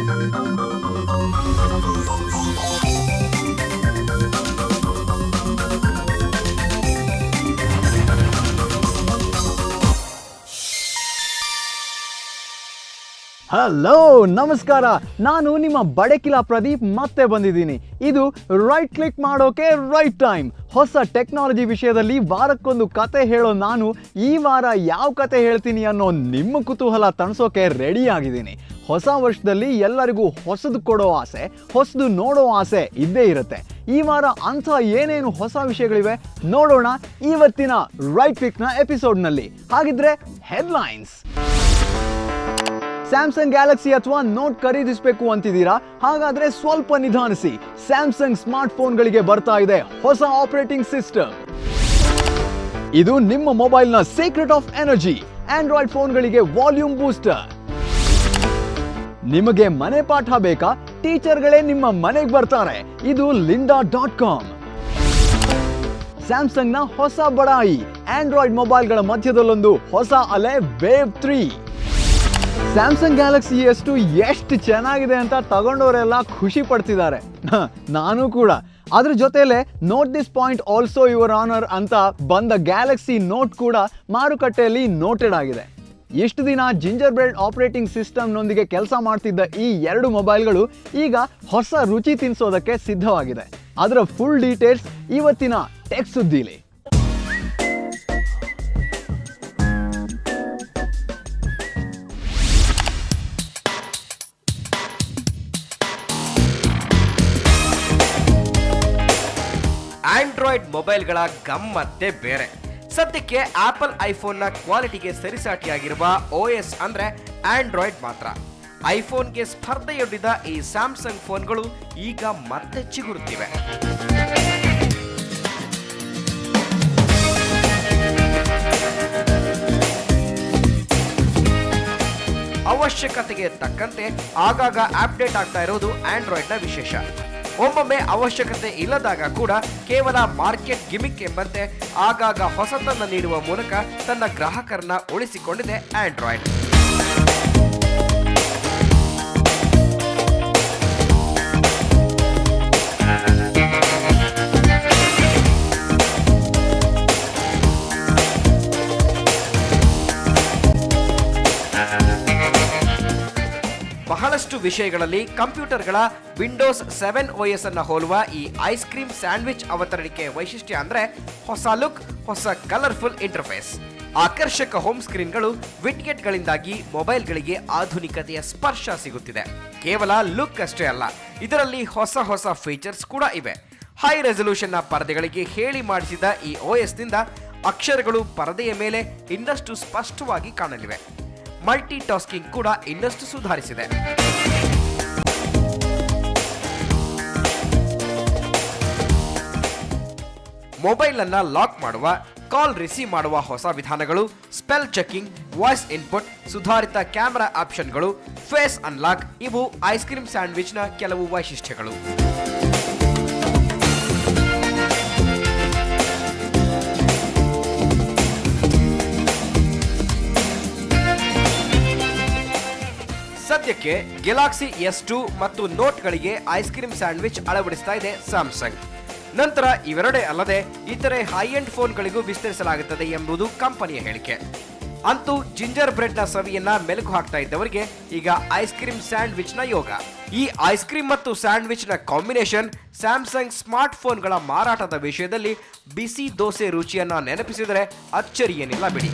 Hello ನಮಸ್ಕಾರ, ನಾನು ನಿಮ್ಮ ಬಡಕಿಲಾ ಪ್ರದೀಪ್ ಮತ್ತೆ ಬಂದಿದ್ದೀನಿ. ಇದು ರೈಟ್ ಕ್ಲಿಕ್ ಮಾಡೋಕೆ ರೈಟ್ ಟೈಮ್. ಹೊಸ ಟೆಕ್ನಾಲಜಿ ವಿಷಯದಲ್ಲಿ ವಾರಕ್ಕೊಂದು ಕತೆ ಹೇಳೋ ನಾನು ಈ ವಾರ ಯಾವ ಕತೆ ಹೇಳ್ತೀನಿ ಅನ್ನೋ ನಿಮ್ಮ ಕುತೂಹಲ ತಣಿಸೋಕೆ ರೆಡಿ ಆಗಿದ್ದೀನಿ. ಹೊಸ ವರ್ಷದಲ್ಲಿ ಎಲ್ಲರಿಗೂ ಹೊಸದು ಕೊಡೋ ಆಸೆ, ಹೊಸದು ನೋಡೋ ಆಸೆ ಇದ್ದೇ ಇರುತ್ತೆ. ಈ ವಾರ ಅಂಥ ಏನೇನು ಹೊಸ ವಿಷಯಗಳಿವೆ ನೋಡೋಣ ಇವತ್ತಿನ ರೈಟ್ ಕ್ಲಿಕ್ನ ಎಪಿಸೋಡ್ನಲ್ಲಿ. ಹಾಗಿದ್ರೆ ಹೆಡ್ಲೈನ್ಸ್. ಸ್ಯಾಮ್ಸಂಗ್ ಗ್ಯಾಲಕ್ಸಿ ಅಥವಾ ನೋಟ್ ಖರೀದಿಸಬೇಕು ಅಂತಿದ್ದೀರಾ? ಹಾಗಾದ್ರೆ ಸ್ವಲ್ಪ ನಿಧಾನಿಸಿ. ಸ್ಯಾಮ್ಸಂಗ್ ಸ್ಮಾರ್ಟ್ ಫೋನ್ಗಳಿಗೆ ಬರ್ತಾ ಇದೆ ಹೊಸ ಆಪರೇಟಿಂಗ್ ಸಿಸ್ಟಮ್. ಇದು ನಿಮ್ಮ ಮೊಬೈಲ್ನ ಸೀಕ್ರೆಟ್ ಆಫ್ ಎನರ್ಜಿ. ಆಂಡ್ರಾಯ್ಡ್ ಫೋನ್ಗಳಿಗೆ ವಾಲ್ಯೂಮ್ ಬೂಸ್ಟರ್. ನಿಮಗೆ ಮನೆ ಪಾಠ ಬೇಕಾ? ಟೀಚರ್ಗಳೇ ನಿಮ್ಮ ಮನೆಗೆ ಬರ್ತಾರೆ. ಇದು lynda.com. ಸ್ಯಾಮ್ಸಂಗ್ನ ಹೊಸ ಬಡಾಯಿ. ಆಂಡ್ರಾಯ್ಡ್ ಮೊಬೈಲ್ಗಳ ಮಧ್ಯದಲ್ಲೊಂದು ಹೊಸ ಅಲೆ ವೇವ್ 3. ಸ್ಯಾಮ್ಸಂಗ್ ಗ್ಯಾಲಕ್ಸಿ S2 ಎಷ್ಟು ಚೆನ್ನಾಗಿದೆ ಅಂತ ತಗೊಂಡವರೆಲ್ಲ ಖುಷಿ ಪಡ್ತಿದ್ದಾರೆ, ನಾನು ಕೂಡ. ಅದ್ರ ಜೊತೆಲೆ note this point also your honour ಅಂತ ಬಂದ ಗ್ಯಾಲಕ್ಸಿ ನೋಟ್ ಕೂಡ ಮಾರುಕಟ್ಟೆಯಲ್ಲಿ ನೋಟೆಡ್ ಆಗಿದೆ. ಇಷ್ಟು ದಿನ ಜಿಂಜರ್ ಬ್ರೆಡ್ ಆಪರೇಟಿಂಗ್ ಸಿಸ್ಟಮ್ನೊಂದಿಗೆ ಕೆಲಸ ಮಾಡ್ತಿದ್ದ ಈ ಎರಡು ಮೊಬೈಲ್ಗಳು ಈಗ ಹೊಸ ರುಚಿ ತಿನ್ನಿಸೋದಕ್ಕೆ ಸಿದ್ಧವಾಗಿದೆ. ಅದರ ಫುಲ್ ಡೀಟೇಲ್ಸ್ ಇವತ್ತಿನ ಟೆಕ್ ಸುದ್ದಿಲಿ. ಆಂಡ್ರಾಯ್ಡ್ ಮೊಬೈಲ್ಗಳ ಗಮ್ಮತ್ತೇ ಬೇರೆ. ಸದ್ಯಕ್ಕೆ ಆಪಲ್ ಐಫೋನ್ನ ಕ್ವಾಲಿಟಿಗೆ ಸರಿಸಾಟಿಯಾಗಿರುವ OS ಅಂದ್ರೆ ಆಂಡ್ರಾಯ್ಡ್ ಮಾತ್ರ. ಐಫೋನ್ಗೆ ಸ್ಪರ್ಧೆಯೊಡ್ಡಿದ ಈ ಸ್ಯಾಮ್ಸಂಗ್ ಫೋನ್ಗಳು ಈಗ ಮತ್ತೆ ಚಿಗುರುತ್ತಿವೆ. ಅವಶ್ಯಕತೆಗೆ ತಕ್ಕಂತೆ ಆಗಾಗ ಅಪ್ಡೇಟ್ ಆಗ್ತಾ ಇರೋದು ಆಂಡ್ರಾಯ್ಡ್ನ ವಿಶೇಷ. ಒಮ್ಮೊಮ್ಮೆ ಅವಶ್ಯಕತೆ ಇಲ್ಲದಾಗ ಕೂಡ ಕೇವಲ ಮಾರ್ಕೆಟ್ ಗಿಮಿಕ್ ಎಂಬಂತೆ ಆಗಾಗ ಹೊಸತನ್ನ ನೀಡುವ ಮೂಲಕ ತನ್ನ ಗ್ರಾಹಕರನ್ನ ಉಳಿಸಿಕೊಂಡಿದೆ ಆಂಡ್ರಾಯ್ಡ್. ಬಹಳಷ್ಟು ವಿಷಯಗಳಲ್ಲಿ ಕಂಪ್ಯೂಟರ್ಗಳ ವಿಂಡೋಸ್ 7 OS ಅನ್ನ ಹೋಲುವ ಈ ಐಸ್ ಕ್ರೀಮ್ ಸ್ಯಾಂಡ್ವಿಚ್ ಅವತರಣಿಕೆ ವೈಶಿಷ್ಟ್ಯ ಅಂದ್ರೆ ಹೊಸ ಲುಕ್, ಹೊಸ ಕಲರ್ಫುಲ್ ಇಂಟರ್ಫೇಸ್. ಆಕರ್ಷಕ ಹೋಮ್ ಸ್ಕ್ರೀನ್ಗಳು, ವಿಡ್ಗೆಟ್ಗಳಿಂದಾಗಿ ಮೊಬೈಲ್ಗಳಿಗೆ ಆಧುನಿಕತೆಯ ಸ್ಪರ್ಶ ಸಿಗುತ್ತಿದೆ. ಕೇವಲ ಲುಕ್ ಅಷ್ಟೇ ಅಲ್ಲ, ಇದರಲ್ಲಿ ಹೊಸ ಹೊಸ ಫೀಚರ್ಸ್ ಕೂಡ ಇವೆ. ಹೈ ರೆಸಲ್ಯೂಷನ್ನ ಪರದೆಗಳಿಗೆ ಹೇಳಿ ಮಾಡಿಸಿದ ಈ OS ನಿಂದ ಅಕ್ಷರಗಳು ಪರದೆಯ ಮೇಲೆ ಇನ್ನಷ್ಟು ಸ್ಪಷ್ಟವಾಗಿ ಕಾಣಲಿವೆ. ಮಲ್ಟಿ ಟಾಸ್ಕಿಂಗ್ ಕೂಡ ಇನ್ನಷ್ಟು ಸುಧಾರಿಸಿದೆ. ಮೊಬೈಲ್ ಅನ್ನ ಲಾಕ್ ಮಾಡುವ, ಕಾಲ್ ರಿಸೀವ್ ಮಾಡುವ ಹೊಸ ವಿಧಾನಗಳು, ಸ್ಪೆಲ್ ಚೆಕಿಂಗ್, ವಾಯ್ಸ್ ಇನ್ಪುಟ್, ಸುಧಾರಿತ ಕ್ಯಾಮೆರಾ ಆಪ್ಷನ್ಗಳು, ಫೇಸ್ ಅನ್ಲಾಕ್ ಇವು ಐಸ್ ಕ್ರೀಮ್ ಸ್ಯಾಂಡ್ವಿಚ್ನ ಕೆಲವು ವೈಶಿಷ್ಟ್ಯಗಳು. ಸದ್ಯಕ್ಕೆ ಗ್ಯಾಲಕ್ಸಿ S2 ಮತ್ತು ನೋಟ್ಗಳಿಗೆ ಐಸ್ ಕ್ರೀಮ್ ಸ್ಯಾಂಡ್ವಿಚ್ ಅಳವಡಿಸ್ತಾ ಇದೆ ಸ್ಯಾಮ್ಸಂಗ್. ನಂತರ ಇವೆರಡೇ ಅಲ್ಲದೆ ಇತರೆ ಹೈ ಎಂಡ್ ಫೋನ್ಗಳಿಗೂ ವಿಸ್ತರಿಸಲಾಗುತ್ತದೆ ಎಂಬುದು ಕಂಪನಿಯ ಹೇಳಿಕೆ. ಅಂತೂ ಜಿಂಜರ್ ಬ್ರೆಡ್ನ ಸವಿಯನ್ನ ಮೆಲುಕು ಹಾಕ್ತಾ ಇದ್ದವರಿಗೆ ಈಗ ಐಸ್ ಕ್ರೀಮ್ ಸ್ಯಾಂಡ್ವಿಚ್ನ ಯೋಗ. ಈ ಐಸ್ ಕ್ರೀಮ್ ಮತ್ತು ಸ್ಯಾಂಡ್ವಿಚ್ನ ಕಾಂಬಿನೇಷನ್ ಸ್ಯಾಮ್ಸಂಗ್ ಸ್ಮಾರ್ಟ್ ಫೋನ್ಗಳ ಮಾರಾಟದ ವಿಷಯದಲ್ಲಿ ಬಿಸಿ ದೋಸೆ ರುಚಿಯನ್ನ ನೆನಪಿಸಿದರೆ ಅಚ್ಚರಿಯೇನಿಲ್ಲ ಬಿಡಿ.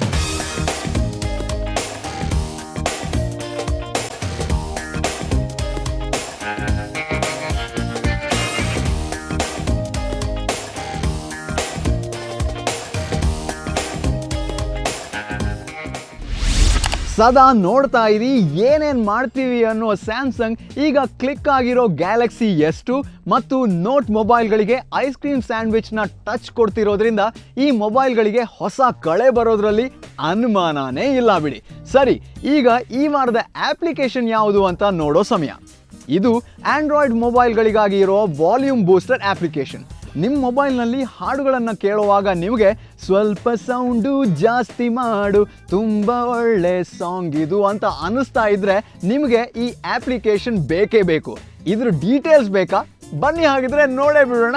ಸದಾ ನೋಡ್ತಾ ಇರಿ ಏನೇನ್ ಮಾಡ್ತೀವಿ ಅನ್ನೋ ಸ್ಯಾಮ್ಸಂಗ್ ಈಗ ಕ್ಲಿಕ್ ಆಗಿರೋ ಗ್ಯಾಲಕ್ಸಿ S2 ಮತ್ತು ನೋಟ್ ಮೊಬೈಲ್ಗಳಿಗೆ ಐಸ್ ಕ್ರೀಮ್ ಸ್ಯಾಂಡ್ವಿಚ್ನ ಟಚ್ ಕೊಡ್ತಿರೋದ್ರಿಂದ ಈ ಮೊಬೈಲ್ಗಳಿಗೆ ಹೊಸ ಕಳೆ ಬರೋದ್ರಲ್ಲಿ ಅನುಮಾನನೇ ಇಲ್ಲ ಬಿಡಿ. ಸರಿ, ಈಗ ಈ ವಾರದ ಅಪ್ಲಿಕೇಶನ್ ಯಾವುದು ಅಂತ ನೋಡೋ ಸಮಯ. ಇದು ಆಂಡ್ರಾಯ್ಡ್ ಮೊಬೈಲ್ಗಳಿಗಾಗಿ ಇರೋ ವಾಲ್ಯೂಮ್ ಬೂಸ್ಟರ್ ಅಪ್ಲಿಕೇಶನ್. ನಿಮ್ಮ ಮೊಬೈಲ್ನಲ್ಲಿ ಹಾಡುಗಳನ್ನು ಕೇಳುವಾಗ ನಿಮಗೆ ಸ್ವಲ್ಪ ಸೌಂಡು ಜಾಸ್ತಿ ಮಾಡು, ತುಂಬ ಒಳ್ಳೆ ಸಾಂಗ್ ಇದು ಅಂತ ಅನ್ನಿಸ್ತಾ ಇದ್ರೆ ನಿಮಗೆ ಈ ಅಪ್ಲಿಕೇಶನ್ ಬೇಕೇ ಬೇಕು. ಇದ್ರ ಡೀಟೇಲ್ಸ್ ಬೇಕಾ? ಬನ್ನಿ ಹಾಗಿದ್ರೆ ನೋಡೇ ಬಿಡೋಣ.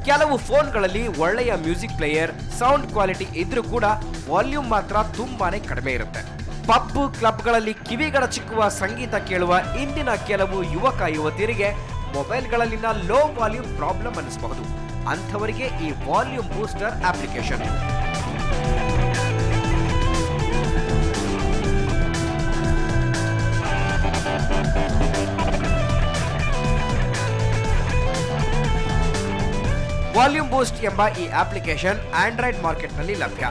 ಕೆಲವು ಫೋನ್ಗಳಲ್ಲಿ ಒಳ್ಳೆಯ ಮ್ಯೂಸಿಕ್ ಪ್ಲೇಯರ್, ಸೌಂಡ್ ಕ್ವಾಲಿಟಿ ಇದ್ರೂ ಕೂಡ ವಾಲ್ಯೂಮ್ ಮಾತ್ರ ತುಂಬಾನೇ ಕಡಿಮೆ ಇರುತ್ತೆ. ಪಬ್ ಕ್ಲಬ್ಗಳಲ್ಲಿ ಕಿವಿಗಡಚಿಕ್ಕುವ ಸಂಗೀತ ಕೇಳುವ ಇಂದಿನ ಕೆಲವು ಯುವಕ ಯುವತಿಯರಿಗೆ ಮೊಬೈಲ್ಗಳಲ್ಲಿನ ಲೋ ವಾಲ್ಯೂಮ್ ಪ್ರಾಬ್ಲಮ್ ಅನಿಸಬಹುದು. ಅಂಥವರಿಗೆ ಈ ವಾಲ್ಯೂಮ್ ಬೂಸ್ಟರ್ ಅಪ್ಲಿಕೇಶನ್. ವಾಲ್ಯೂಮ್ ಬೂಸ್ಟ್ ಎಂಬ ಈ ಅಪ್ಲಿಕೇಶನ್ ಆಂಡ್ರಾಯ್ಡ್ ಮಾರ್ಕೆಟ್ನಲ್ಲಿ ಲಭ್ಯ.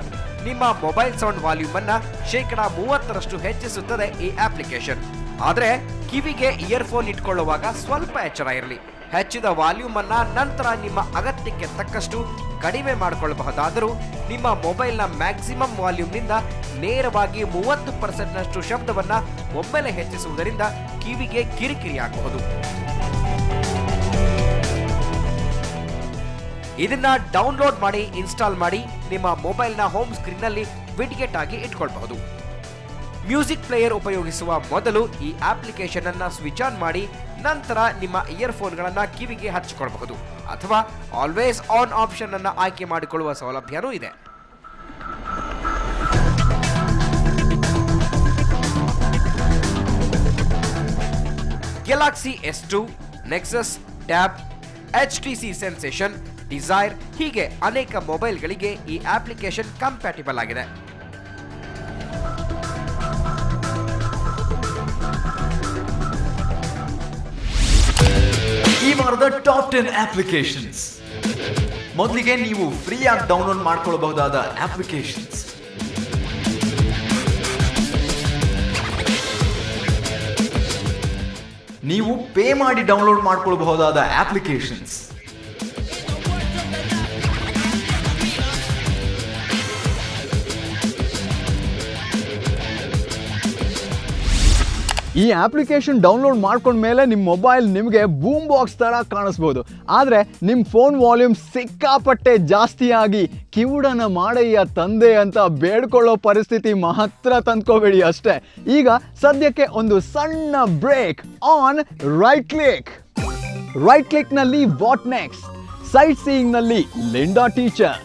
ನಿಮ್ಮ ಮೊಬೈಲ್ ಸೌಂಡ್ ವಾಲ್ಯೂಮ್ ಅನ್ನ 30% ಹೆಚ್ಚಿಸುತ್ತದೆ ಈ ಅಪ್ಲಿಕೇಶನ್. ಆದರೆ ಕಿವಿಗೆ ಇಯರ್ಫೋನ್ ಇಟ್ಕೊಳ್ಳುವಾಗ ಸ್ವಲ್ಪ ಎಚ್ಚರ ಇರಲಿ. ಹೆಚ್ಚಿದ ವಾಲ್ಯೂಮ್ ಅನ್ನ ನಂತರ ನಿಮ್ಮ ಅಗತ್ಯಕ್ಕೆ ತಕ್ಕಷ್ಟು ಕಡಿಮೆ ಮಾಡಿಕೊಳ್ಳಬಹುದಾದರೂ ನಿಮ್ಮ ಮೊಬೈಲ್ನ ಮ್ಯಾಕ್ಸಿಮಮ್ ವಾಲ್ಯೂಮ್ನಿಂದ ನೇರವಾಗಿ 30% ಶಬ್ದವನ್ನ ಒಮ್ಮೆಲೆ ಹೆಚ್ಚಿಸುವುದರಿಂದ ಕಿವಿಗೆ ಕಿರಿಕಿರಿಯಾಗಬಹುದು. ಇದನ್ನ ಡೌನ್ಲೋಡ್ ಮಾಡಿ ಇನ್ಸ್ಟಾಲ್ ಮಾಡಿ ನಿಮ್ಮ ಮೊಬೈಲ್ನ ಹೋಮ್ ಸ್ಕ್ರೀನ್ನಲ್ಲಿ ವಿಡ್ಗೆಟ್ ಆಗಿ ಇಟ್ಕೊಳ್ಬಹುದು. ಮ್ಯೂಸಿಕ್ ಪ್ಲೇಯರ್ ಉಪಯೋಗಿಸುವ ಮೊದಲು ಈ ಅಪ್ಲಿಕೇಶನ್ ಅನ್ನ ಸ್ವಿಚ್ ಆನ್ ಮಾಡಿ ನಂತರ ನಿಮ್ಮ ಇಯರ್ಫೋನ್ಗಳನ್ನ ಕಿವಿಗೆ ಹಚ್ಚಿಕೊಳ್ಳಬಹುದು. ಅಥವಾ ಆಲ್ವೇಸ್ ಆನ್ ಆಪ್ಷನ್ ಅನ್ನ ಆಯ್ಕೆ ಮಾಡಿಕೊಳ್ಳುವ ಸೌಲಭ್ಯನೂ ಇದೆ. Galaxy S2, Nexus, tab, HTC sensation, desire ಹೀಗೆ ಅನೇಕ ಮೊಬೈಲ್ಗಳಿಗೆ ಈ ಅಪ್ಲಿಕೇಶನ್ ಕಂಪ್ಯಾಟಿಬಲ್ ಆಗಿದೆ. ಈ ವಾರದ ಟಾಪ್ 10 ಅಪ್ಲಿಕೇಶನ್ಸ್. ಮೊದಲಿಗೆ ನೀವು ಫ್ರೀಯಾಗಿ ಡೌನ್ಲೋಡ್ ಮಾಡಿಕೊಳ್ಳಬಹುದಾದ ಅಪ್ಲಿಕೇಶನ್ಸ್. ನೀವು ಪೇ ಮಾಡಿ ಡೌನ್ಲೋಡ್ ಮಾಡಿಕೊಳ್ಳಬಹುದಾದ ಅಪ್ಲಿಕೇಶನ್ಸ್. ಈ ಅಪ್ಲಿಕೇಶನ್ ಡೌನ್ಲೋಡ್ ಮಾಡ್ಕೊಂಡ್ಮೇಲೆ ನಿಮ್ಮ ಮೊಬೈಲ್ ನಿಮಗೆ ಬೂಮ್ ಬಾಕ್ಸ್ ಥರ ಕಾಣಿಸ್ಬೋದು. ಆದರೆ ನಿಮ್ಮ ಫೋನ್ ವಾಲ್ಯೂಮ್ ಸಿಕ್ಕಾಪಟ್ಟೆ ಜಾಸ್ತಿಯಾಗಿ ಕಿವುಡನ ಮಾಡಯ್ಯ ತಂದೆ ಅಂತ ಬೇಡ್ಕೊಳ್ಳೋ ಪರಿಸ್ಥಿತಿ ಮಾತ್ರ ತಂದ್ಕೋಬೇಡಿ ಅಷ್ಟೇ. ಈಗ ಸದ್ಯಕ್ಕೆ ಒಂದು ಸಣ್ಣ break on right click. Right ಕ್ಲಿಕ್ನಲ್ಲಿ ವಾಟ್ ನೆಕ್ಸ್ಟ್, ಸೈಟ್ ಸೀಯಿಂಗ್ನಲ್ಲಿ ಲಿಂಡಾ ಟೀಚರ್,